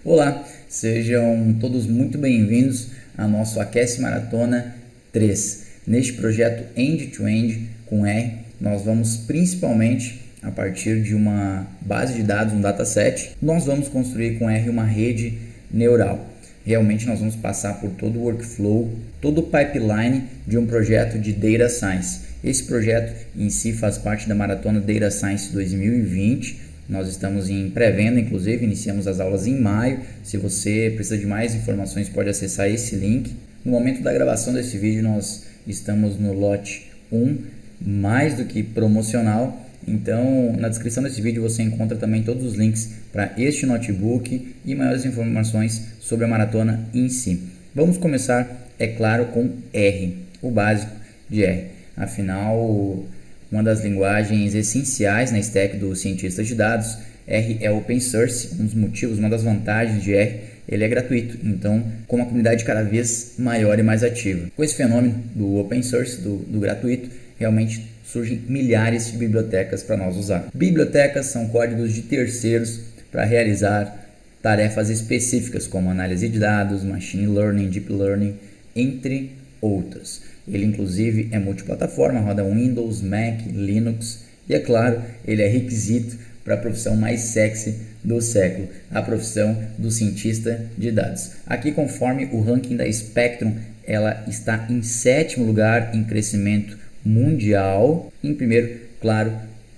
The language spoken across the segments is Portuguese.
Olá, sejam todos muito bem-vindos ao nosso Aquece Maratona 3. Neste projeto End-to-End com R, nós vamos principalmente, a partir de uma base de dados, um dataset, nós vamos construir com R uma rede neural. Realmente nós vamos passar por todo o workflow, todo o pipeline de um projeto de Data Science. Esse projeto em si faz parte da Maratona Data Science 2020. Nós estamos em pré-venda, inclusive, iniciamos as aulas em maio. Se você precisa de mais informações, pode acessar esse link. No momento da gravação desse vídeo, nós estamos no lote 1, mais do que promocional. Então, na descrição desse vídeo você encontra também todos os links para este notebook e maiores informações sobre a maratona em si. Vamos começar, é claro, com R, o básico de R. Afinal, uma das linguagens essenciais na stack dos cientistas de dados. R é open source, um dos motivos, uma das vantagens de R, ele é gratuito, então com uma comunidade cada vez maior e mais ativa. Com esse fenômeno do open source, do gratuito, realmente surgem milhares de bibliotecas para nós usar. Bibliotecas são códigos de terceiros para realizar tarefas específicas como análise de dados, machine learning, deep learning, entre outras. Ele inclusive é multiplataforma, roda Windows, Mac, Linux e é claro, ele é requisito para a profissão mais sexy do século, a profissão do cientista de dados. Aqui, conforme o ranking da Spectrum, ela está em 7º lugar em crescimento mundial. Em primeiro, claro,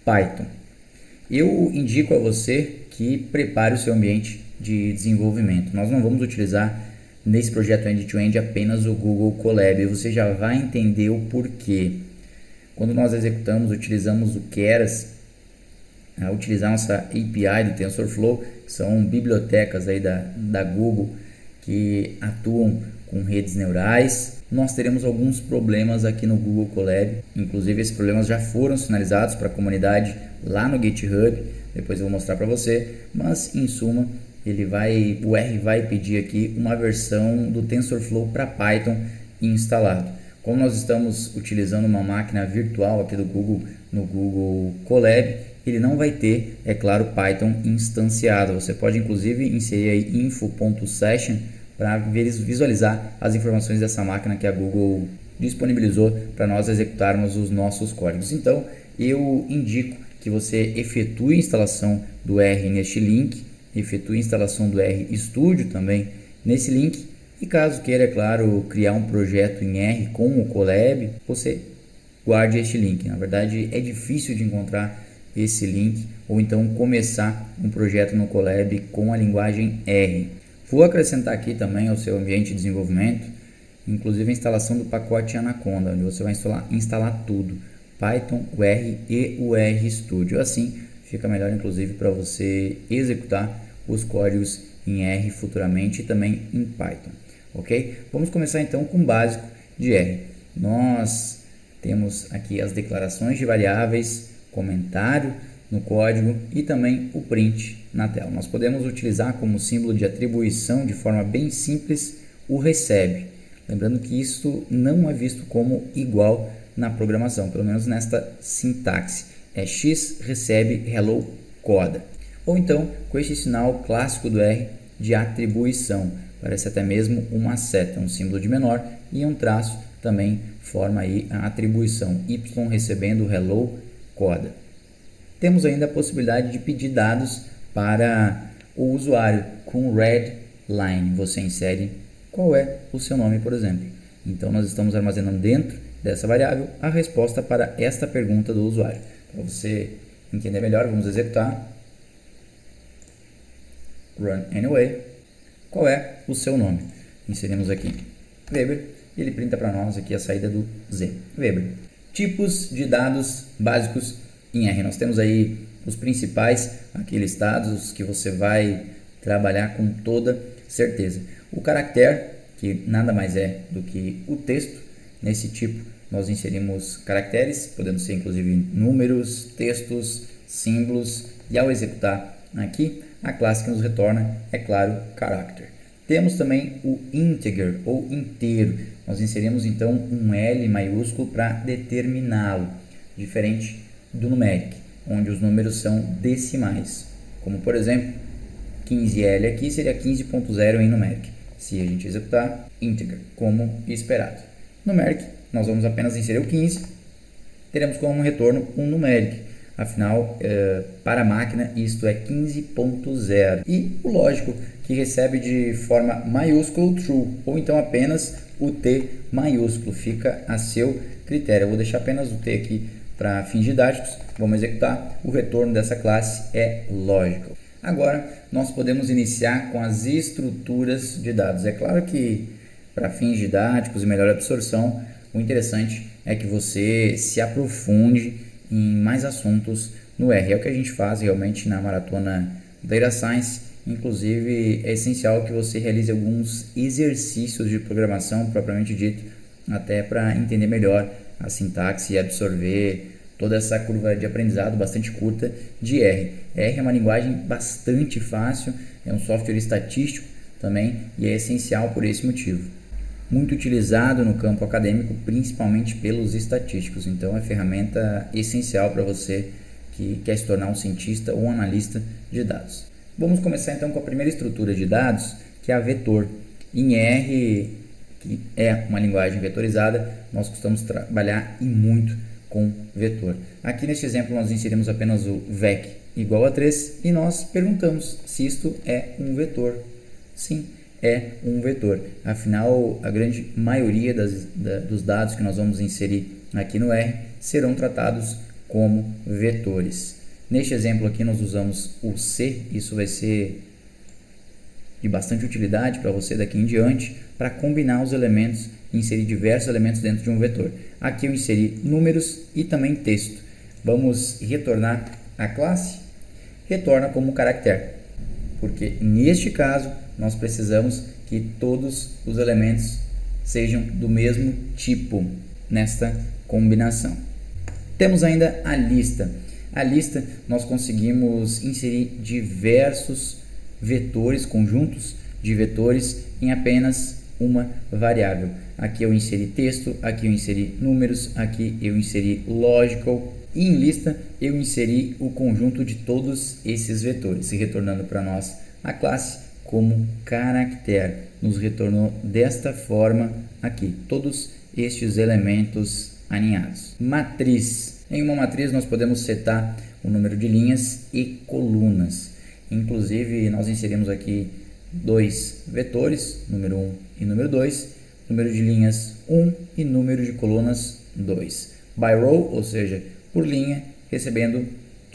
Python. Eu indico a você que prepare o seu ambiente de desenvolvimento. Nós não vamos utilizar nesse projeto End-to-End apenas o Google Colab, e você já vai entender o porquê. Quando nós executamos, utilizamos o Keras, a utilizar nossa API do TensorFlow, que são bibliotecas aí da Google que atuam com redes neurais, nós teremos alguns problemas aqui no Google Colab. Inclusive esses problemas já foram sinalizados para a comunidade lá no GitHub, depois eu vou mostrar para você, mas em suma o R vai pedir aqui uma versão do TensorFlow para Python instalado. Como nós estamos utilizando uma máquina virtual aqui do Google, no Google Colab, ele não vai ter, é claro, Python instanciado. Você pode inclusive inserir aí info.session para visualizar as informações dessa máquina que a Google disponibilizou para nós executarmos os nossos códigos. Então, eu indico que você efetue a instalação do R neste link, efetue a instalação do RStudio também nesse link, e caso queira, é claro, criar um projeto em R com o Colab, você guarde este link. Na verdade, é difícil de encontrar esse link, ou então começar um projeto no Colab com a linguagem R. Vou acrescentar aqui também ao seu ambiente de desenvolvimento, inclusive a instalação do pacote Anaconda, onde você vai instalar tudo, Python, o R e o RStudio. Assim fica melhor, inclusive, para você executar os códigos em R futuramente e também em Python, ok? Vamos começar então com o básico de R. Nós temos aqui as declarações de variáveis, comentário no código e também o print na tela. Nós podemos utilizar como símbolo de atribuição, de forma bem simples, o recebe. Lembrando que isso não é visto como igual na programação, pelo menos nesta sintaxe. É x recebe hello coda. Ou então com este sinal clássico do R de atribuição. Parece até mesmo uma seta, um símbolo de menor e um traço também forma aí a atribuição. Y recebendo hello coda. Temos ainda a possibilidade de pedir dados para o usuário com readline. Você insere qual é o seu nome, por exemplo. Então nós estamos armazenando dentro dessa variável a resposta para esta pergunta do usuário. Para você entender melhor, vamos executar. Run anyway. Qual é o seu nome? Inserimos aqui Weber e ele printa para nós aqui a saída do Z. Weber. Tipos de dados básicos em R. Nós temos aí os principais aqui listados que você vai trabalhar com toda certeza. O caractere, que nada mais é do que o texto. Nesse tipo nós inserimos caracteres, podendo ser inclusive números, textos, símbolos, e ao executar aqui, a classe que nos retorna, é claro, character. Temos também o integer ou inteiro. Nós inserimos então um L maiúsculo para determiná-lo, diferente do numeric, onde os números são decimais, como por exemplo 15L aqui seria 15.0 em numeric. Se a gente executar integer, como esperado. Numeric, nós vamos apenas inserir o 15, teremos como retorno um numeric. Afinal, para a máquina, isto é 15.0. E o lógico, que recebe de forma maiúscula true, ou então apenas o T maiúsculo. Fica a seu critério. Eu vou deixar apenas o T aqui para fins didáticos. Vamos executar. O retorno dessa classe é lógico. Agora, nós podemos iniciar com as estruturas de dados. É claro que, para fins didáticos e melhor absorção, o interessante é que você se aprofunde em mais assuntos no R. É o que a gente faz realmente na maratona Data Science. Inclusive, é essencial que você realize alguns exercícios de programação propriamente dito, até para entender melhor a sintaxe e absorver toda essa curva de aprendizado bastante curta de R. R é uma linguagem bastante fácil, é um software estatístico também e é essencial por esse motivo. Muito utilizado no campo acadêmico, principalmente pelos estatísticos. Então, é ferramenta essencial para você que quer se tornar um cientista ou um analista de dados. Vamos começar então com a primeira estrutura de dados, que é a vetor. Em R, que é uma linguagem vetorizada, nós costumamos trabalhar e muito com vetor. Aqui neste exemplo nós inserimos apenas o vec igual a 3 e nós perguntamos se isto é um vetor. Sim, é um vetor. Afinal, a grande maioria dos dados que nós vamos inserir aqui no R serão tratados como vetores. Neste exemplo aqui nós usamos o C, isso vai ser de bastante utilidade para você daqui em diante, para combinar os elementos, inserir diversos elementos dentro de um vetor. Aqui eu inseri números e também texto. Vamos retornar a classe, retorna como caractere, porque neste caso nós precisamos que todos os elementos sejam do mesmo tipo nesta combinação. Temos ainda a lista. A lista nós conseguimos inserir diversos vetores, conjuntos de vetores em apenas uma variável. Aqui eu inseri texto, aqui eu inseri números, aqui eu inseri logical e em lista eu inseri o conjunto de todos esses vetores, retornando para nós a classe como caractere. Nos retornou desta forma aqui, todos estes elementos alinhados. Matriz. Em uma matriz nós podemos setar o número de linhas e colunas. Inclusive nós inserimos aqui dois vetores, número 1 e número 2, número de linhas 1 e número de colunas 2. By row, ou seja, por linha, recebendo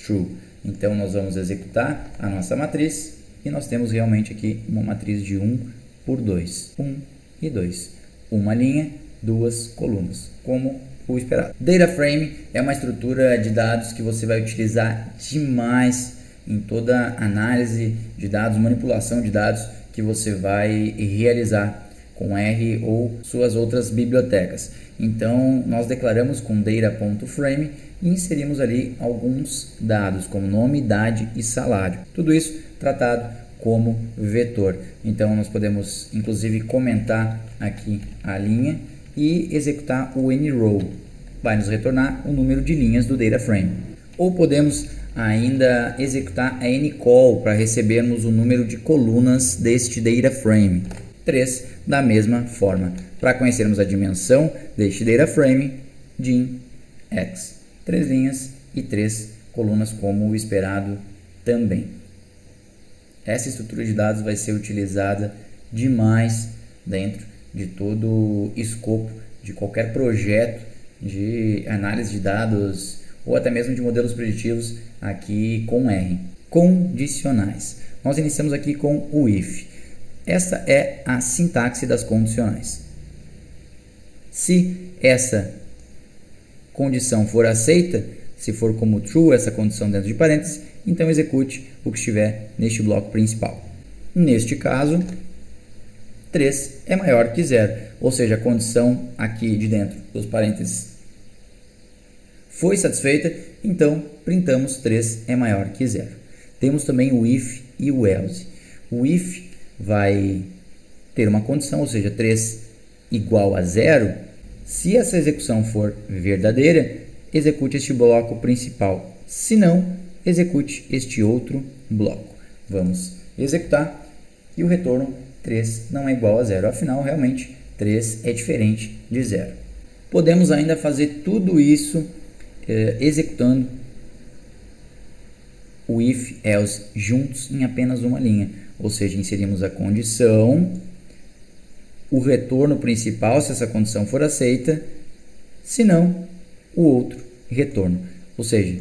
true. Então nós vamos executar a nossa matriz e nós temos realmente aqui uma matriz de 1 por 2. 1 e 2. Uma linha, duas colunas, como o esperado. Data Frame é uma estrutura de dados que você vai utilizar demais em toda análise de dados, manipulação de dados que você vai realizar com R ou suas outras bibliotecas. Então, nós declaramos com data.frame e inserimos ali alguns dados, como nome, idade e salário. Tudo isso tratado como vetor. Então, nós podemos, inclusive, comentar aqui a linha e executar o nRow. Vai nos retornar o número de linhas do data frame. Ou podemos ainda executar a ncall para recebermos o número de colunas deste data frame. 3 da mesma forma. Para conhecermos a dimensão deste data frame, dim x. 3 linhas e 3 colunas como o esperado também. Essa estrutura de dados vai ser utilizada demais dentro de todo o escopo de qualquer projeto de análise de dados ou até mesmo de modelos preditivos aqui com R. Condicionais. Nós iniciamos aqui com o if. Essa é a sintaxe das condicionais. Se essa condição for aceita, se for como true essa condição dentro de parênteses, então execute o que estiver neste bloco principal. Neste caso, 3 é maior que 0, ou seja, a condição aqui de dentro dos parênteses foi satisfeita, então printamos 3 é maior que 0. Temos também o if e o else. O if vai ter uma condição, ou seja, 3 igual a 0. Se essa execução for verdadeira, execute este bloco principal. Se não, execute este outro bloco. Vamos executar e o retorno 3 não é igual a 0. Afinal, realmente, 3 é diferente de 0. Podemos ainda fazer tudo isso executando o if, else juntos em apenas uma linha. Ou seja, inserimos a condição, o retorno principal se essa condição for aceita, se não, o outro retorno. Ou seja,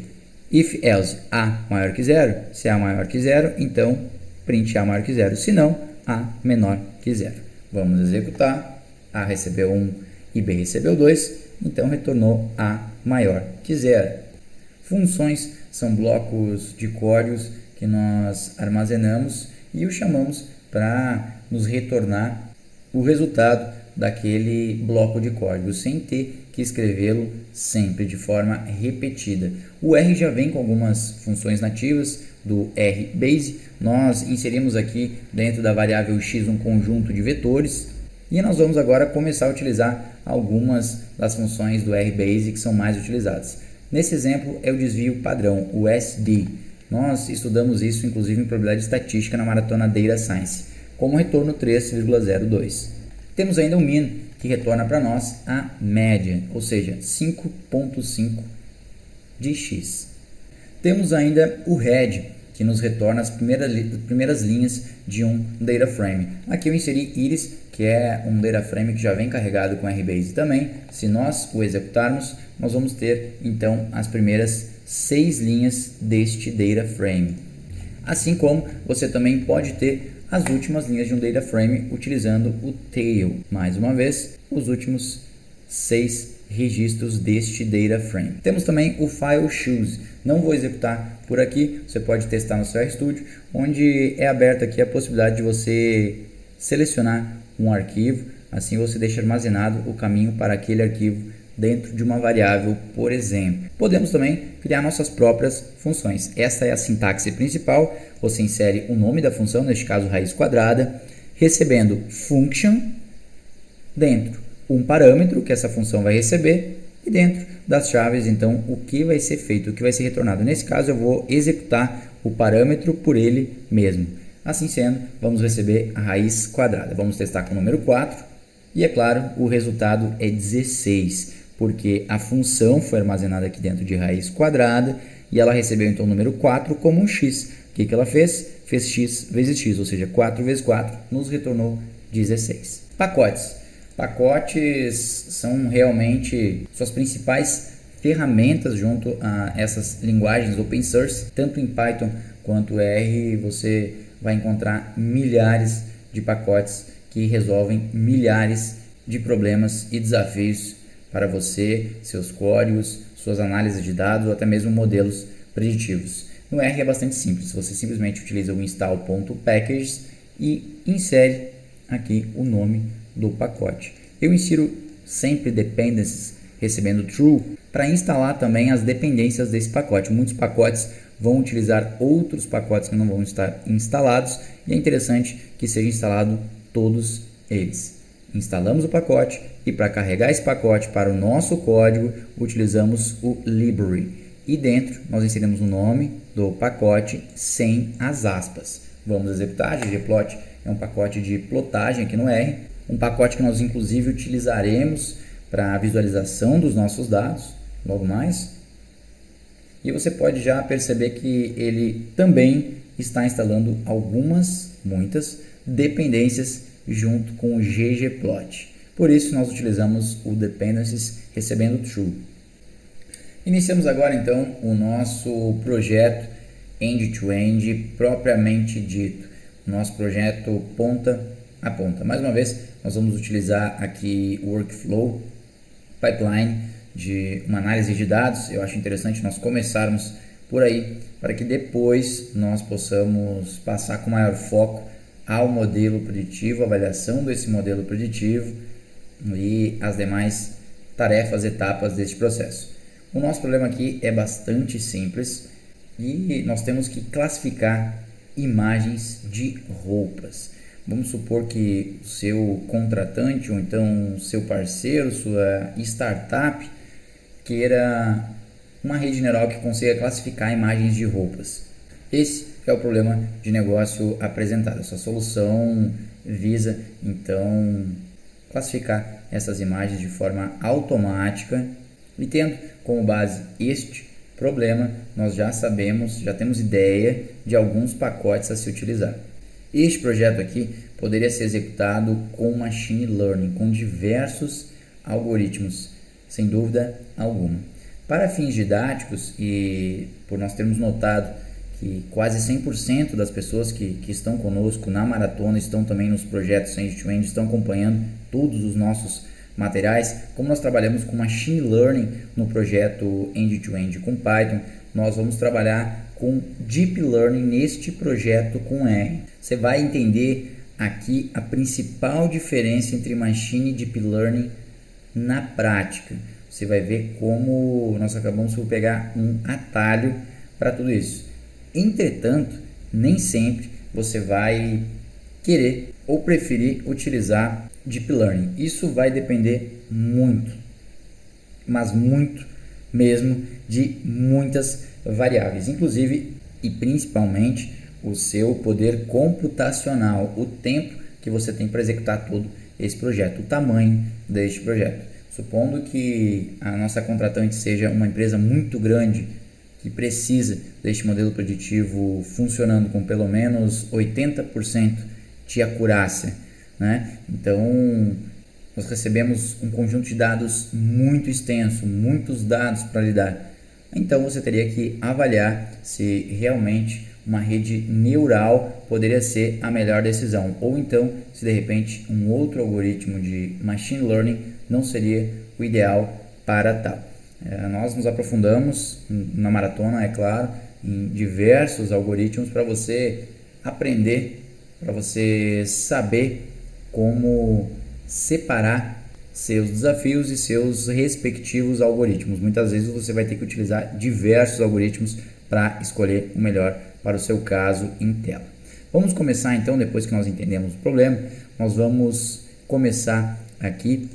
if, else, A maior que 0, se A maior que 0, então print A maior que 0, se não, A menor que 0. Vamos executar, A recebeu 1 e B recebeu 2, então retornou A maior que 0. Funções são blocos de códigos que nós armazenamos e os chamamos para nos retornar o resultado daquele bloco de código, sem ter que escrevê-lo sempre de forma repetida. O R já vem com algumas funções nativas do RBase. Nós inserimos aqui dentro da variável x um conjunto de vetores e nós vamos agora começar a utilizar algumas das funções do RBase que são mais utilizadas. Nesse exemplo é o desvio padrão, o SD. Nós estudamos isso inclusive em probabilidade estatística na maratona Data Science, como retorno 3,02. Temos ainda o min, que retorna para nós a média, ou seja, 5,5 de x. Temos ainda o head, que nos retorna as primeiras linhas de um data frame. Aqui eu inseri iris, que é um data frame que já vem carregado com RBase também. Se nós o executarmos, nós vamos ter então as primeiras 6 linhas deste data frame. Assim como você também pode ter as últimas linhas de um data frame utilizando o tail. Mais uma vez, os últimos 6 registros deste data frame. Temos também o file choose. Não vou executar por aqui, você pode testar no seu RStudio, onde é aberta aqui a possibilidade de você selecionar um arquivo, assim você deixa armazenado o caminho para aquele arquivo dentro de uma variável, por exemplo. Podemos também criar nossas próprias funções. Esta é a sintaxe principal. Você insere o nome da função, neste caso raiz quadrada, recebendo function, dentro um parâmetro que essa função vai receber e dentro das chaves, então, o que vai ser feito, o que vai ser retornado. Nesse caso, eu vou executar o parâmetro por ele mesmo. Assim sendo, vamos receber a raiz quadrada. Vamos testar com o número 4 e, é claro, o resultado é 16, porque a função foi armazenada aqui dentro de raiz quadrada e ela recebeu então o número 4 como um x. O que ela fez? Fez x vezes x, ou seja, 4 vezes 4 nos retornou 16. Pacotes. Pacotes são realmente suas principais ferramentas junto a essas linguagens open source. Tanto em Python quanto R você vai encontrar milhares de pacotes que resolvem milhares de problemas e desafios para você, seus códigos, suas análises de dados ou até mesmo modelos preditivos. No R é bastante simples, você simplesmente utiliza o install.packages e insere aqui o nome do pacote. Eu insiro sempre dependencies recebendo true para instalar também as dependências desse pacote. Muitos pacotes vão utilizar outros pacotes que não vão estar instalados e é interessante que seja instalado todos eles. Instalamos o pacote e para carregar esse pacote para o nosso código utilizamos o library e dentro nós inserimos o nome do pacote sem as aspas. Vamos executar. ggplot é um pacote de plotagem aqui no R, um pacote que nós inclusive utilizaremos para a visualização dos nossos dados logo mais. E você pode já perceber que ele também está instalando muitas dependências junto com o ggplot. Por isso nós utilizamos o dependencies recebendo true. Iniciamos agora então o nosso projeto end-to-end propriamente dito. Nosso projeto ponta a ponta. Mais uma vez nós vamos utilizar aqui o workflow pipeline de uma análise de dados. Eu acho interessante nós começarmos por aí para que depois nós possamos passar com maior foco ao modelo preditivo, avaliação desse modelo preditivo e as demais tarefas, etapas deste processo. O nosso problema aqui é bastante simples e nós temos que classificar imagens de roupas. Vamos supor que o seu contratante ou então seu parceiro, sua startup, queira uma rede neural que consiga classificar imagens de roupas. Esse é o problema de negócio apresentado. Essa solução visa, então, classificar essas imagens de forma automática e tendo como base este problema, nós já sabemos, já temos ideia de alguns pacotes a se utilizar. Este projeto aqui poderia ser executado com Machine Learning, com diversos algoritmos, sem dúvida alguma. Para fins didáticos, e por nós termos notado que quase 100% das pessoas que estão conosco na maratona estão também nos projetos end-to-end, estão acompanhando todos os nossos materiais, como nós trabalhamos com Machine Learning no projeto end-to-end com Python, nós vamos trabalhar com Deep Learning neste projeto com R. Você vai entender aqui a principal diferença entre Machine e Deep Learning na prática. Você vai ver como nós acabamos por pegar um atalho para tudo isso. Entretanto, nem sempre você vai querer ou preferir utilizar Deep Learning. Isso vai depender muito, mas muito mesmo, de muitas variáveis, inclusive e principalmente o seu poder computacional, o tempo que você tem para executar todo esse projeto, o tamanho deste projeto. Supondo que a nossa contratante seja uma empresa muito grande que precisa deste modelo preditivo funcionando com pelo menos 80% de acurácia, né? Então, nós recebemos um conjunto de dados muito extenso, muitos dados para lidar. Então, você teria que avaliar se realmente uma rede neural poderia ser a melhor decisão, ou então, se de repente um outro algoritmo de machine learning não seria o ideal para tal. Nós nos aprofundamos na maratona, é claro, em diversos algoritmos para você aprender, para você saber como separar seus desafios e seus respectivos algoritmos. Muitas vezes você vai ter que utilizar diversos algoritmos para escolher o melhor para o seu caso em tela. Vamos começar então, depois que nós entendemos o problema, nós vamos começar aqui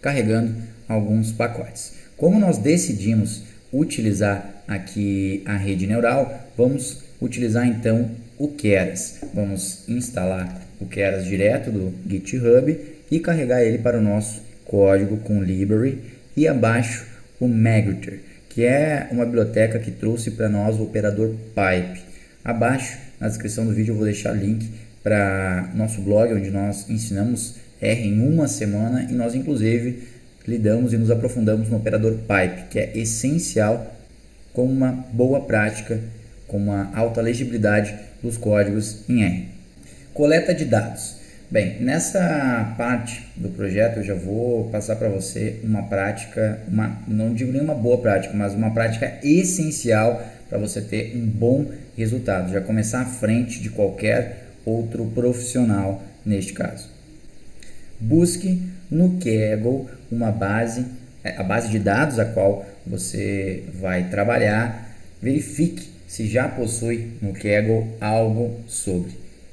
carregando alguns pacotes. Como nós decidimos utilizar aqui a rede neural, vamos utilizar então o Keras. Vamos instalar o Keras direto do GitHub e carregar ele para o nosso código com library e abaixo o Magrittr, que é uma biblioteca que trouxe para nós o operador pipe. Abaixo na descrição do vídeo eu vou deixar link para nosso blog onde nós ensinamos R em uma semana e nós inclusive lidamos e nos aprofundamos no operador pipe, que é essencial como uma boa prática, com uma alta legibilidade dos códigos em R. Coleta de dados. Bem, nessa parte do projeto eu já vou passar para você uma prática, não digo nenhuma boa prática, mas uma prática essencial para você ter um bom resultado, já começar à frente de qualquer outro profissional neste caso. Busque no Kaggle uma base, a base de dados a qual você vai trabalhar, verifique se já possui no Kaggle algo sobre.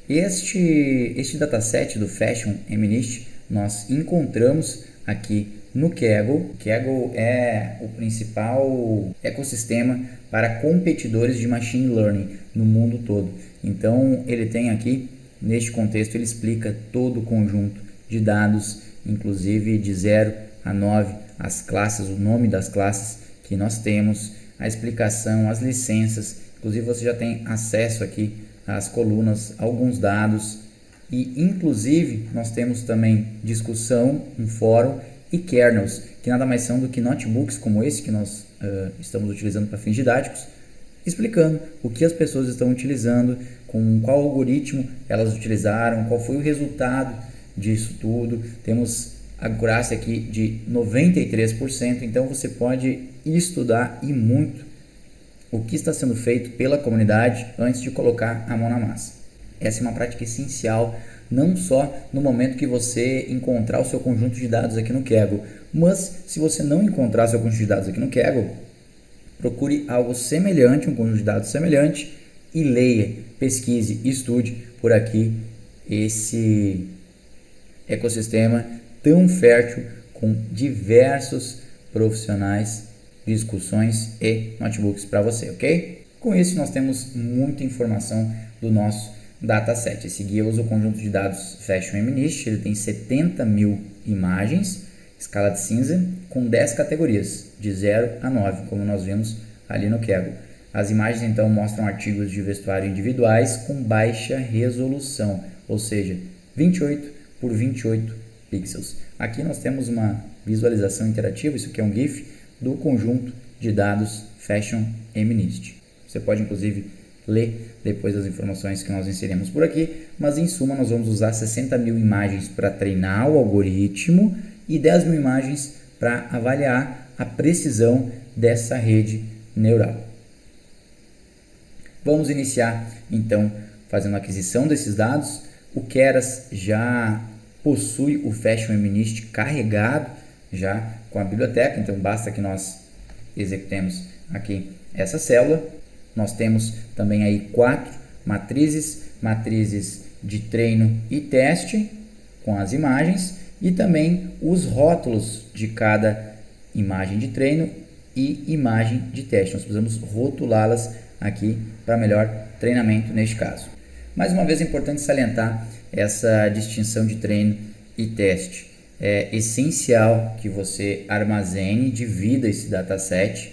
Este dataset do Fashion MNIST nós encontramos aqui no Kaggle. Kaggle é o principal ecossistema para competidores de Machine Learning no mundo todo. Então ele tem aqui, neste contexto, ele explica todo o conjunto de dados, inclusive de 0 a 9, as classes, o nome das classes que nós temos, a explicação, as licenças, inclusive você já tem acesso aqui às colunas, alguns dados e inclusive nós temos também discussão, um fórum e kernels, que nada mais são do que notebooks como esse que nós estamos utilizando para fins didáticos, explicando o que as pessoas estão utilizando, com qual algoritmo elas utilizaram, qual foi o resultado disso tudo. Temos a acurácia aqui de 93%, então você pode estudar e muito o que está sendo feito pela comunidade antes de colocar a mão na massa. Essa é uma prática essencial, não só no momento que você encontrar o seu conjunto de dados aqui no Kaggle, mas se você não encontrar seu conjunto de dados aqui no Kaggle, procure algo semelhante, um conjunto de dados semelhante e leia, pesquise, estude por aqui esse ecossistema tão fértil com diversos profissionais, discussões e notebooks para você, ok? Com isso, nós temos muita informação do nosso dataset. Esse guia usa o conjunto de dados Fashion MNIST, ele tem 70 mil imagens, escala de cinza, com 10 categorias, de 0 a 9, como nós vimos ali no Kaggle. As imagens então mostram artigos de vestuário individuais com baixa resolução, ou seja, 28 por 28 pixels. Aqui nós temos uma visualização interativa, isso aqui é um GIF, do conjunto de dados Fashion MNIST. Você pode inclusive ler depois as informações que nós inserimos por aqui, mas em suma nós vamos usar 60 mil imagens para treinar o algoritmo e 10 mil imagens para avaliar a precisão dessa rede neural. Vamos iniciar então fazendo a aquisição desses dados. O Keras já possui o Fashion MNIST carregado já com a biblioteca, então basta que nós executemos aqui essa célula. Nós temos também aí 4 matrizes de treino e teste com as imagens e também os rótulos de cada imagem de treino e imagem de teste. Nós precisamos rotulá-las aqui para melhor treinamento neste caso. Mais uma vez é importante salientar essa distinção de treino e teste. É essencial que você armazene e divida esse dataset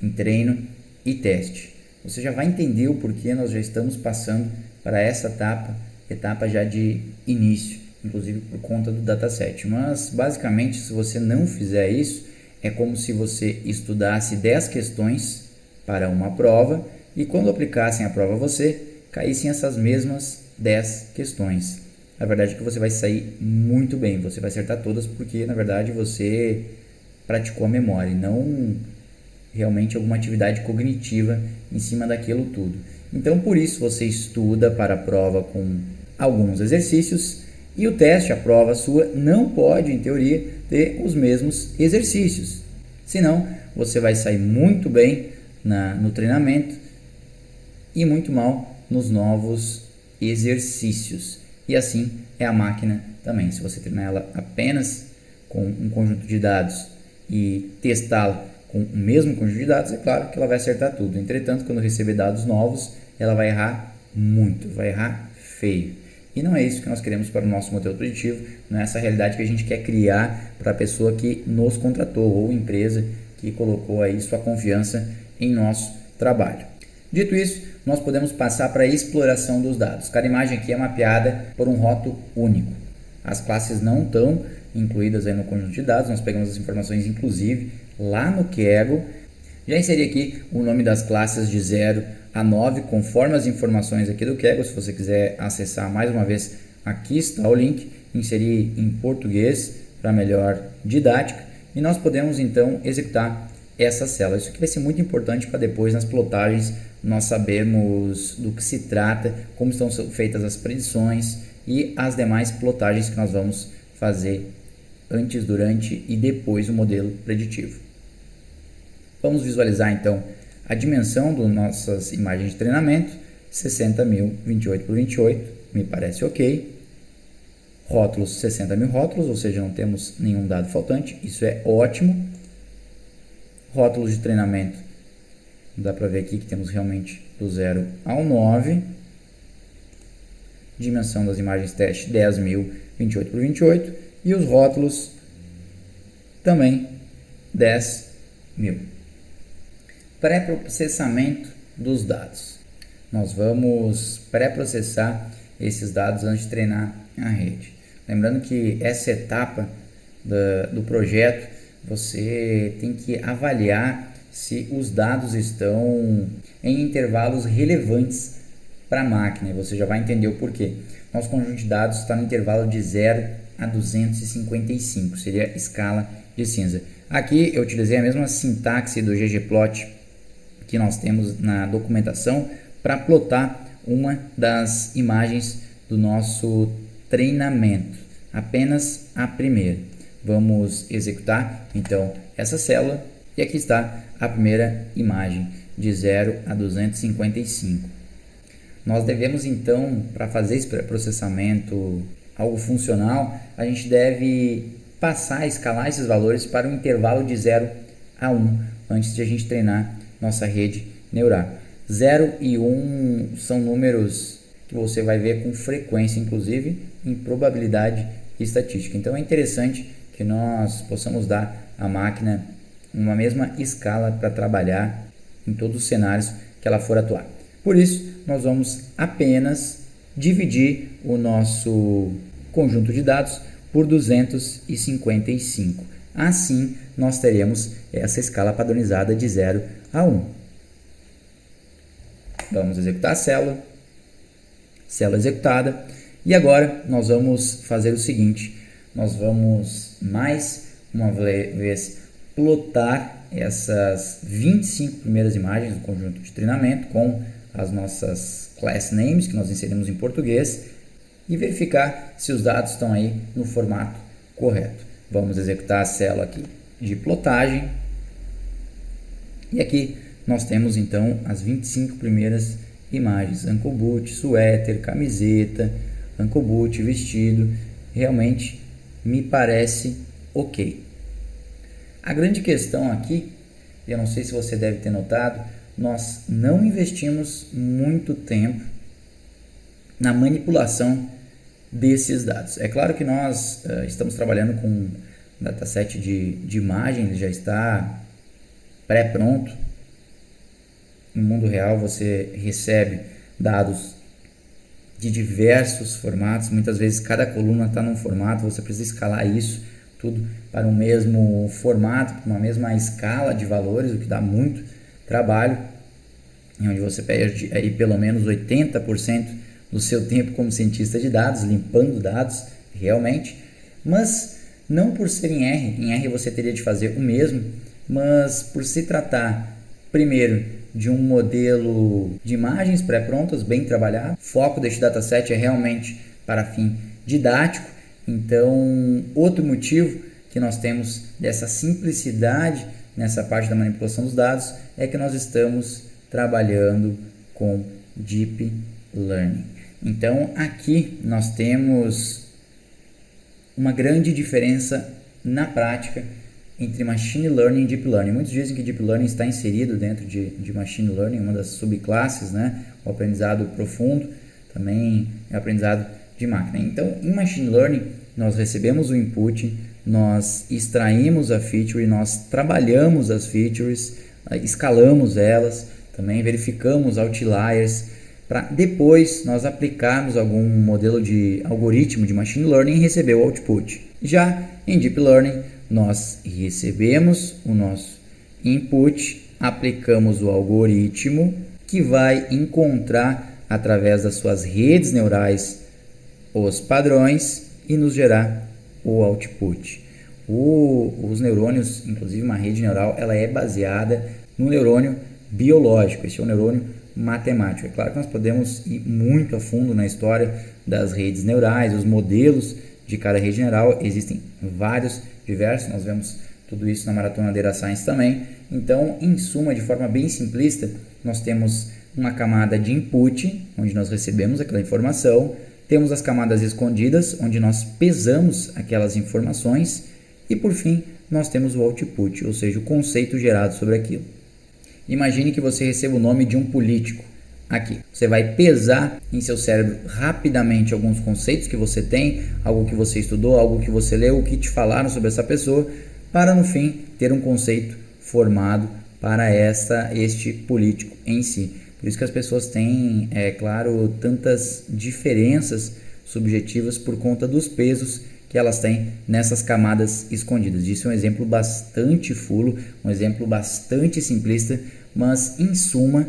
em treino e teste. Você já vai entender o porquê nós já estamos passando para essa etapa já de início, inclusive por conta do dataset. Mas basicamente, se você não fizer isso, é como se você estudasse 10 questões para uma prova e quando aplicassem a prova a você, caíssem essas mesmas 10 questões. A verdade é que você vai sair muito bem, você vai acertar todas porque na verdade você praticou a memória e não realmente alguma atividade cognitiva em cima daquilo tudo. Então por isso você estuda para a prova com alguns exercícios e o teste, a prova sua, não pode em teoria ter os mesmos exercícios. Senão você vai sair muito bem no treinamento e muito mal nos novos exercícios. E assim é a máquina também. Se você treinar ela apenas com um conjunto de dados e testá-la com o mesmo conjunto de dados, é claro que ela vai acertar tudo. Entretanto, quando receber dados novos, ela vai errar muito, vai errar feio. E não é isso que nós queremos para o nosso modelo preditivo, não é essa realidade que a gente quer criar para a pessoa que nos contratou ou empresa que colocou aí sua confiança em nosso trabalho. Dito isso, nós podemos passar para a exploração dos dados. Cada imagem aqui é mapeada por um rótulo único. As classes não estão incluídas aí no conjunto de dados, nós pegamos as informações inclusive lá no Kaggle. Já inseri aqui o nome das classes de 0 a 9, conforme as informações aqui do Kaggle. Se você quiser acessar mais uma vez, aqui está o link. Inseri em português para melhor didática. E nós podemos então executar essa célula. Isso aqui vai ser muito importante para depois nas plotagens nós sabermos do que se trata, como estão feitas as predições e as demais plotagens que nós vamos fazer antes, durante e depois do modelo preditivo. Vamos visualizar então a dimensão das nossas imagens de treinamento, 60.000, 28 por 28, me parece ok. Rótulos, 60 mil rótulos, ou seja, não temos nenhum dado faltante, isso é ótimo. Rótulos de treinamento, dá para ver aqui que temos realmente do 0 ao 9. Dimensão das imagens teste, 10.000, 28 por 28. E os rótulos também 10.000. Pré-processamento dos dados. Nós vamos pré-processar esses dados antes de treinar a rede. Lembrando que essa etapa do projeto, você tem que avaliar se os dados estão em intervalos relevantes para a máquina. E você já vai entender o porquê. Nosso conjunto de dados está no intervalo de 0 a 255, seria a escala de cinza. Aqui eu utilizei a mesma sintaxe do ggplot que nós temos na documentação para plotar uma das imagens do nosso treinamento, apenas a primeira. Vamos executar então essa célula e aqui está a primeira imagem de 0 a 255. Nós devemos então, para fazer esse processamento algo funcional, a gente deve escalar esses valores para um intervalo de 0 a 1 antes de a gente treinar nossa rede neural. 0 e 1 são números que você vai ver com frequência, inclusive em probabilidade estatística. Então é interessante que nós possamos dar à máquina uma mesma escala para trabalhar em todos os cenários que ela for atuar. Por isso, nós vamos apenas dividir o nosso conjunto de dados por 255. Assim, nós teremos essa escala padronizada de 0 a 1. Vamos executar a célula executada. E agora nós vamos fazer o seguinte, nós vamos mais uma vez plotar essas 25 primeiras imagens do conjunto de treinamento com as nossas class names que nós inserimos em português e verificar se os dados estão aí no formato correto. Vamos executar a célula aqui de plotagem e aqui nós temos então as 25 primeiras imagens, ankle boot, suéter, camiseta, ankle boot, vestido, realmente me parece ok. A grande questão aqui, eu não sei se você deve ter notado, nós não investimos muito tempo na manipulação desses dados. É claro que nós estamos trabalhando com um dataset de imagem, ele já está pré-pronto. No mundo real você recebe dados de diversos formatos, muitas vezes cada coluna está num formato, você precisa escalar isso tudo para um mesmo formato, para uma mesma escala de valores, o que dá muito trabalho, onde você perde aí pelo menos 80% do seu tempo como cientista de dados, limpando dados realmente, mas não por ser em R você teria de fazer o mesmo, mas por se tratar primeiro de um modelo de imagens pré-prontas, bem trabalhado. O foco deste dataset é realmente para fim didático. Então, outro motivo que nós temos dessa simplicidade nessa parte da manipulação dos dados é que nós estamos trabalhando com Deep Learning. Então, aqui nós temos uma grande diferença na prática entre Machine Learning e Deep Learning. Muitos dizem que Deep Learning está inserido dentro de Machine Learning, uma das subclasses, né? O aprendizado profundo também é aprendizado de máquina. Então, em Machine Learning, nós recebemos o input, nós extraímos a feature, nós trabalhamos as features, escalamos elas, também verificamos outliers, para depois nós aplicarmos algum modelo de algoritmo de Machine Learning e receber o output. Já em Deep Learning, nós recebemos o nosso input, aplicamos o algoritmo que vai encontrar através das suas redes neurais os padrões e nos gerar o output. Os neurônios, inclusive uma rede neural, ela é baseada no neurônio biológico, esse é o neurônio matemático. É claro que nós podemos ir muito a fundo na história das redes neurais, os modelos de cada rede neural, existem vários, diversos, nós vemos tudo isso na Maratona Data Science também. Então, em suma, de forma bem simplista, nós temos uma camada de input, onde nós recebemos aquela informação, temos as camadas escondidas, onde nós pesamos aquelas informações, e por fim, nós temos o output, ou seja, o conceito gerado sobre aquilo. Imagine que você receba o nome de um político aqui. Você vai pesar em seu cérebro rapidamente alguns conceitos que você tem, algo que você estudou, algo que você leu, o que te falaram sobre essa pessoa, para no fim ter um conceito formado para este político em si. Por isso que as pessoas têm, é claro, tantas diferenças subjetivas por conta dos pesos que elas têm nessas camadas escondidas. Isso é um exemplo bastante fulo, um exemplo bastante simplista, mas em suma,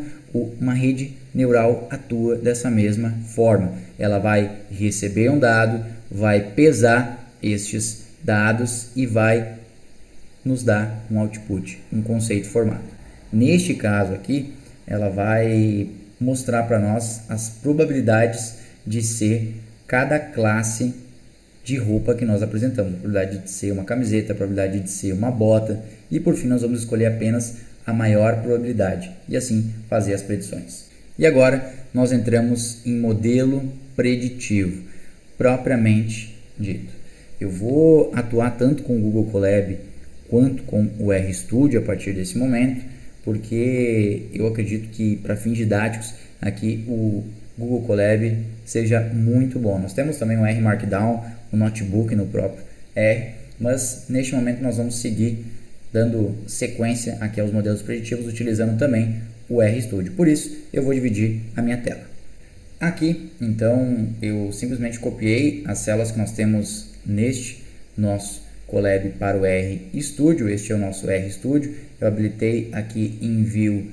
uma rede neural atua dessa mesma forma. Ela vai receber um dado, vai pesar estes dados e vai nos dar um output, um conceito formado. Neste caso aqui, ela vai mostrar para nós as probabilidades de ser cada classe de roupa que nós apresentamos. A probabilidade de ser uma camiseta, a probabilidade de ser uma bota, e por fim nós vamos escolher apenas a maior probabilidade e assim fazer as predições. E agora nós entramos em modelo preditivo, propriamente dito. Eu vou atuar tanto com o Google Colab quanto com o RStudio a partir desse momento, porque eu acredito que para fins didáticos aqui o Google Colab seja muito bom. Nós temos também o R Markdown, o notebook no próprio R, mas neste momento nós vamos seguir dando sequência aqui aos modelos preditivos, utilizando também o RStudio. Por isso, eu vou dividir a minha tela. Aqui, então, eu simplesmente copiei as células que nós temos neste nosso Colab para o RStudio. Este é o nosso RStudio. Eu habilitei aqui em View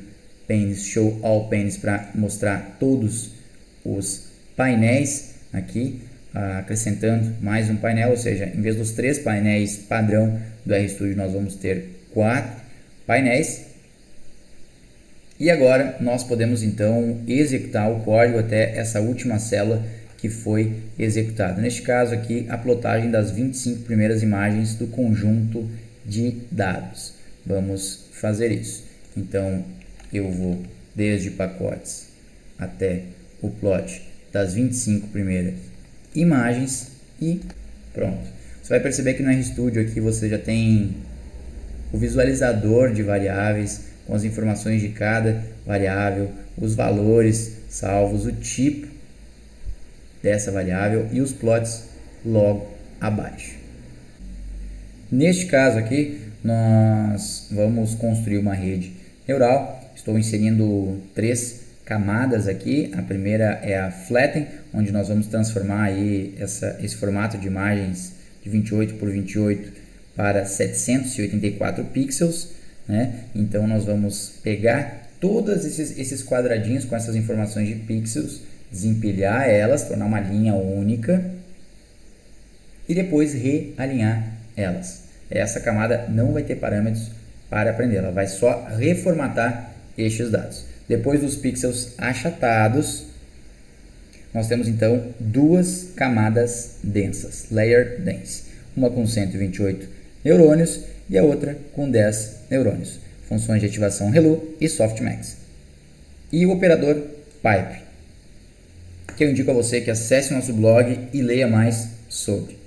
Panes, Show All Panes, para mostrar todos os painéis aqui, acrescentando mais um painel, ou seja, em vez dos 3 painéis padrão do RStudio, nós vamos ter 4 painéis. E agora nós podemos então executar o código até essa última célula que foi executada. Neste caso aqui, a plotagem das 25 primeiras imagens do conjunto de dados. Vamos fazer isso. Então eu vou desde pacotes até o plot das 25 primeiras imagens e pronto. Você vai perceber que no RStudio aqui você já tem o visualizador de variáveis com as informações de cada variável, os valores salvos, o tipo dessa variável e os plots logo abaixo. Neste caso aqui, nós vamos construir uma rede neural. Estou inserindo 3 camadas aqui. A primeira é a Flatten, onde nós vamos transformar aí esse formato de imagens de 28 por 28 para 784 pixels, né? Então nós vamos pegar todos esses quadradinhos com essas informações de pixels, desempilhar elas, tornar uma linha única e depois realinhar elas. Essa camada não vai ter parâmetros para aprender, ela vai só reformatar estes dados. Depois dos pixels achatados, nós temos então 2 camadas densas, layer dense, uma com 128 neurônios e a outra com 10 neurônios, funções de ativação ReLU e Softmax. E o operador pipe, que eu indico a você que acesse o nosso blog e leia mais sobre.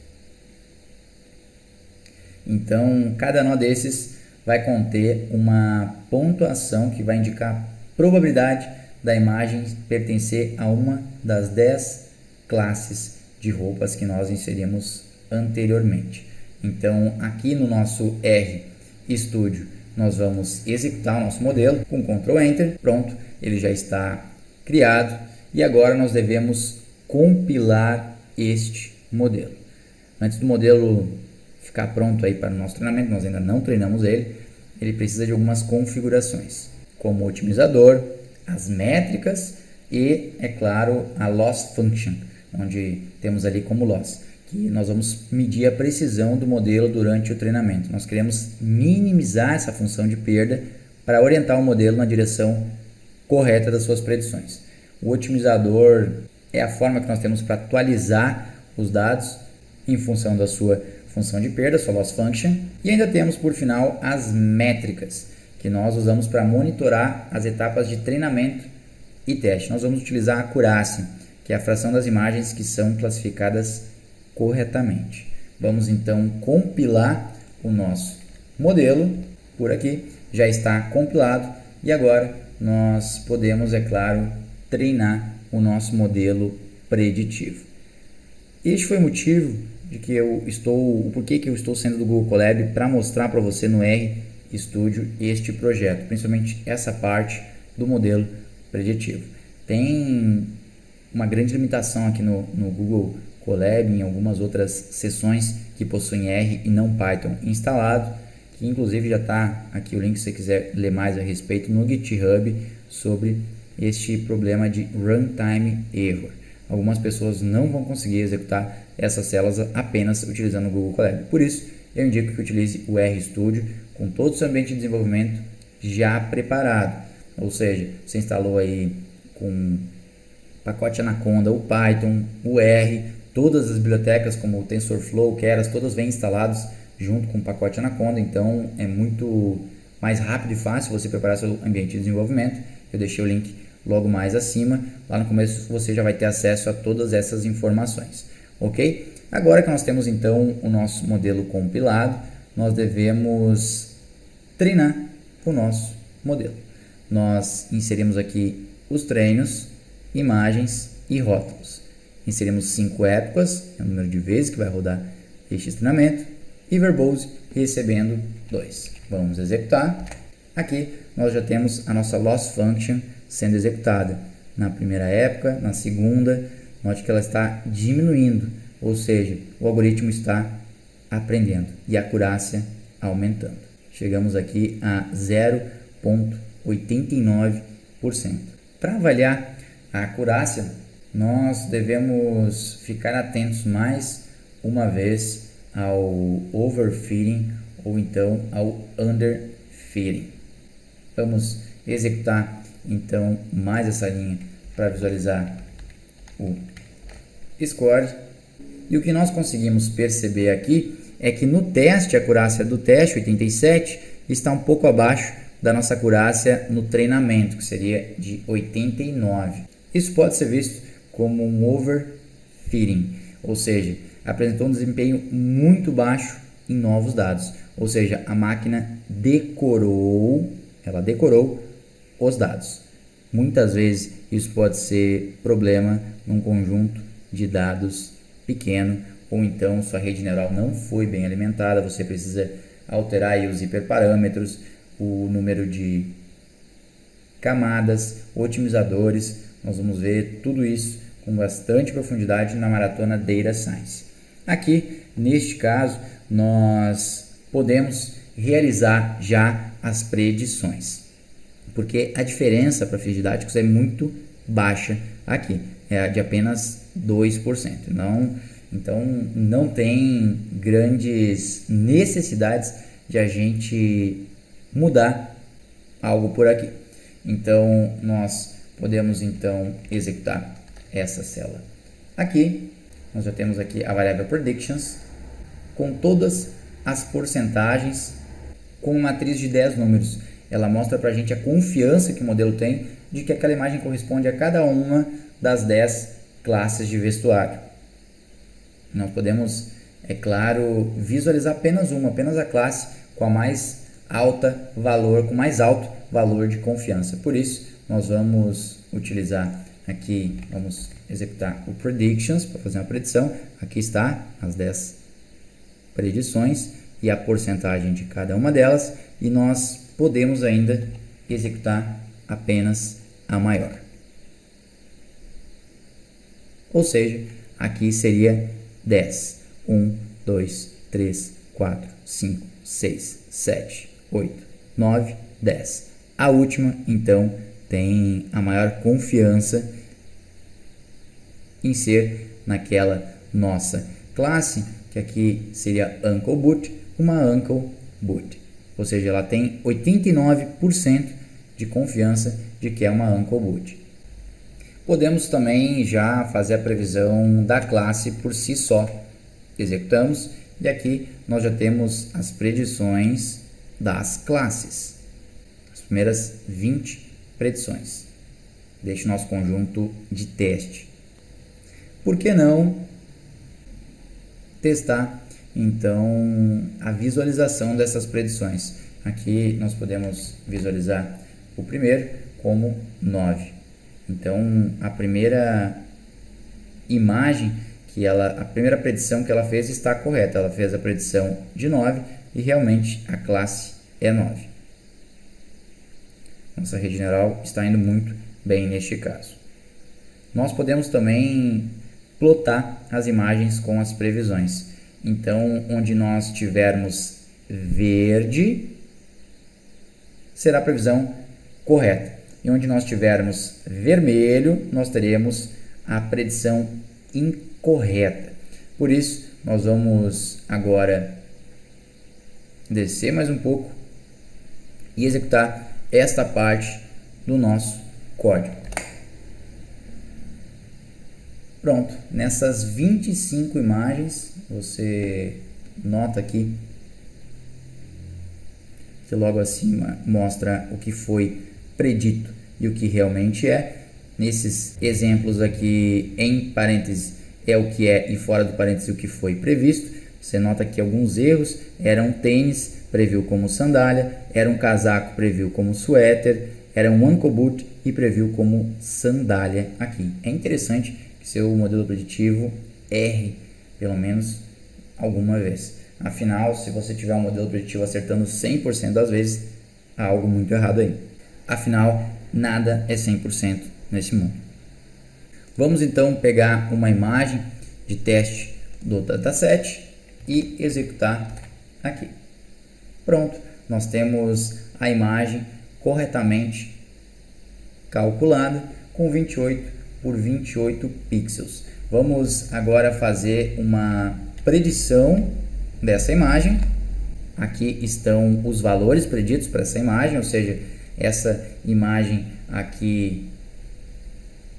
Então, cada nó desses vai conter uma pontuação que vai indicar a probabilidade da imagem pertencer a uma das 10 classes de roupas que nós inserimos anteriormente. Então, aqui no nosso RStudio, nós vamos executar o nosso modelo com Ctrl Enter. Pronto, ele já está criado. E agora nós devemos compilar este modelo. Antes do modelo ficar pronto aí para o nosso treinamento, nós ainda não treinamos ele precisa de algumas configurações, como o otimizador, as métricas e, é claro, a loss function, onde temos ali como loss, que nós vamos medir a precisão do modelo durante o treinamento. Nós queremos minimizar essa função de perda para orientar o modelo na direção correta das suas predições. O otimizador é a forma que nós temos para atualizar os dados em função da sua função de perda, sua loss function. E ainda temos, por final, as métricas, que nós usamos para monitorar as etapas de treinamento e teste. Nós vamos utilizar a accuracy, que é a fração das imagens que são classificadas corretamente. Vamos então compilar o nosso modelo. Por aqui já está compilado e agora nós podemos, é claro, treinar o nosso modelo preditivo. Este foi o motivo de que o porquê que eu estou sendo do Google Colab, para mostrar para você no RStudio este projeto, principalmente essa parte do modelo preditivo. Tem uma grande limitação aqui no Google Colab, em algumas outras seções que possuem R e não Python instalado, que inclusive já está aqui o link se você quiser ler mais a respeito no GitHub sobre este problema de runtime error. Algumas pessoas não vão conseguir executar essas células apenas utilizando o Google Colab. Por isso, eu indico que utilize o RStudio com todo o seu ambiente de desenvolvimento já preparado. Ou seja, você instalou aí com pacote Anaconda, o Python, o R, todas as bibliotecas como o TensorFlow, o Keras, todas vêm instalados junto com o pacote Anaconda. Então, é muito mais rápido e fácil você preparar seu ambiente de desenvolvimento. Eu deixei o link logo mais acima. Lá no começo você já vai ter acesso a todas essas informações. Ok? Agora que nós temos então o nosso modelo compilado, nós devemos treinar o nosso modelo. nós inserimos aqui os treinos, imagens e rótulos. Inserimos 5 épocas, é o número de vezes que vai rodar este treinamento, e verbose recebendo 2. Vamos executar. Aqui nós já temos a nossa loss function sendo executada na primeira época, na segunda. Note que ela está diminuindo, ou seja, o algoritmo está aprendendo e a acurácia aumentando. Chegamos aqui a 0,89%. Para avaliar a acurácia, nós devemos ficar atentos mais uma vez ao overfitting ou então ao underfitting. Vamos executar então mais essa linha para visualizar o score. E o que nós conseguimos perceber aqui é que no teste, a acurácia do teste, 87, está um pouco abaixo da nossa acurácia no treinamento, que seria de 89. Isso pode ser visto como um overfitting, ou seja, apresentou um desempenho muito baixo em novos dados, ou seja, a máquina decorou os dados. Muitas vezes isso pode ser problema num conjunto de dados pequeno, ou então sua rede neural não foi bem alimentada, você precisa alterar aí os hiperparâmetros, o número de camadas, otimizadores. Nós vamos ver tudo isso com bastante profundidade na maratona Data Science. Aqui, neste caso, nós podemos realizar já as predições, porque a diferença para fins didáticos é muito baixa aqui, é de apenas 2%. Então não tem grandes necessidades de a gente mudar algo por aqui. Então nós podemos então executar essa célula. Aqui nós já temos aqui a variável predictions com todas as porcentagens com uma matriz de 10 números. Ela mostra para a gente a confiança que o modelo tem de que aquela imagem corresponde a cada uma das 10 classes de vestuário. Nós podemos, é claro, visualizar apenas a classe com mais alto valor de confiança. Por isso, nós vamos utilizar aqui, vamos executar o predictions para fazer uma predição. Aqui está as 10 predições e a porcentagem de cada uma delas, e nós podemos ainda executar apenas a maior. Ou seja, aqui seria 10. 1, 2, 3, 4, 5, 6, 7, 8, 9, 10. A última, então, tem a maior confiança em ser naquela nossa classe, que aqui seria Uncle Boot, uma Uncle Boot. Ou seja, ela tem 89% de confiança de que é uma Uncle Boot. Podemos também já fazer a previsão da classe por si só. Executamos e aqui nós já temos as predições das classes. As primeiras 20 predições deste nosso conjunto de teste. Por que não testar então a visualização dessas predições? Aqui nós podemos visualizar o primeiro como 9. Então a primeira imagem a primeira predição que ela fez está correta. Ela fez a predição de 9 e realmente a classe é 9. Nossa rede neural está indo muito bem neste caso. Nós podemos também plotar as imagens com as previsões. Então, onde nós tivermos verde, será a previsão correta. E onde nós tivermos vermelho, nós teremos a predição incorreta. Por isso, nós vamos agora descer mais um pouco e executar esta parte do nosso código. Pronto, nessas 25 imagens, você nota aqui que logo acima mostra o que foi predito e o que realmente é. Nesses exemplos aqui em parênteses é o que é e fora do parênteses o que foi previsto. Você nota que alguns erros: era um tênis, previu como sandália; era um casaco, previu como suéter; era um ankle boot e previu como sandália aqui. É interessante que seu modelo preditivo erre pelo menos alguma vez. Afinal, se você tiver um modelo preditivo acertando 100% das vezes, há algo muito errado aí. Afinal, nada é 100% nesse mundo. Vamos então pegar uma imagem de teste do dataset e executar aqui. Pronto, nós temos a imagem corretamente calculada com 28 por 28 pixels. Vamos agora fazer uma predição dessa imagem. Aqui estão os valores preditos para essa imagem, ou seja, essa imagem aqui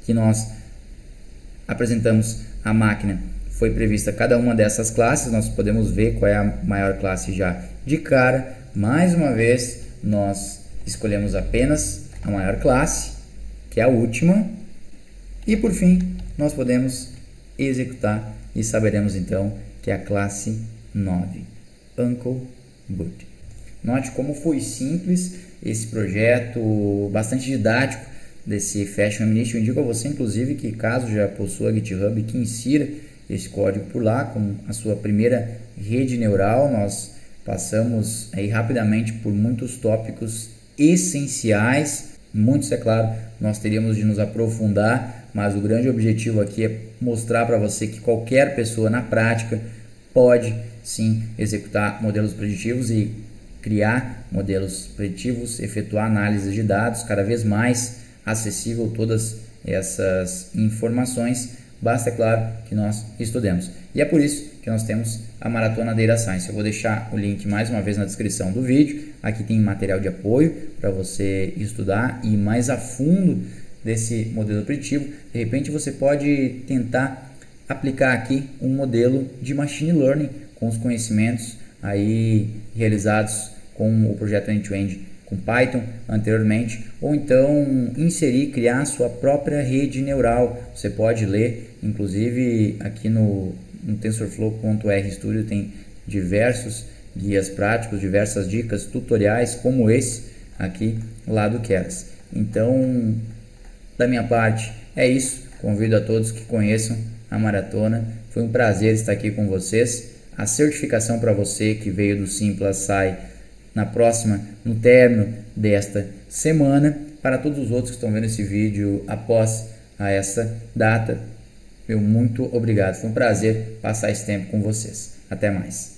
que nós apresentamos à máquina foi prevista cada uma dessas classes. Nós podemos ver qual é a maior classe já de cara. Mais uma vez, nós escolhemos apenas a maior classe, que é a última. E por fim, nós podemos executar e saberemos então que é a classe 9, Ankle Boot. Note como foi simples esse projeto, bastante didático desse Fashion Ammunition. Eu indico a você, inclusive, que caso já possua GitHub, que insira esse código por lá com a sua primeira rede neural. Nós passamos aí rapidamente por muitos tópicos essenciais. Muitos, é claro, nós teríamos de nos aprofundar, mas o grande objetivo aqui é mostrar para você que qualquer pessoa na prática pode sim executar modelos preditivos e criar modelos preditivos, efetuar análises de dados, cada vez mais acessível todas essas informações. Basta, é claro, que nós estudemos. E é por isso que nós temos a Maratona Data Science. Eu vou deixar o link mais uma vez na descrição do vídeo. Aqui tem material de apoio para você estudar e ir mais a fundo desse modelo preditivo. De repente você pode tentar aplicar aqui um modelo de Machine Learning com os conhecimentos aí realizados com o projeto End-to-End com Python anteriormente, ou então inserir, criar sua própria rede neural. Você pode ler, inclusive aqui no TensorFlow.RStudio tem diversos guias práticos, diversas dicas, tutoriais como esse aqui lá do Keras. Então, da minha parte é isso. Convido a todos que conheçam a maratona. Foi um prazer estar aqui com vocês. A certificação para você que veio do Simpla sai no término desta semana. Para todos os outros que estão vendo esse vídeo após essa data, meu muito obrigado. Foi um prazer passar esse tempo com vocês. Até mais.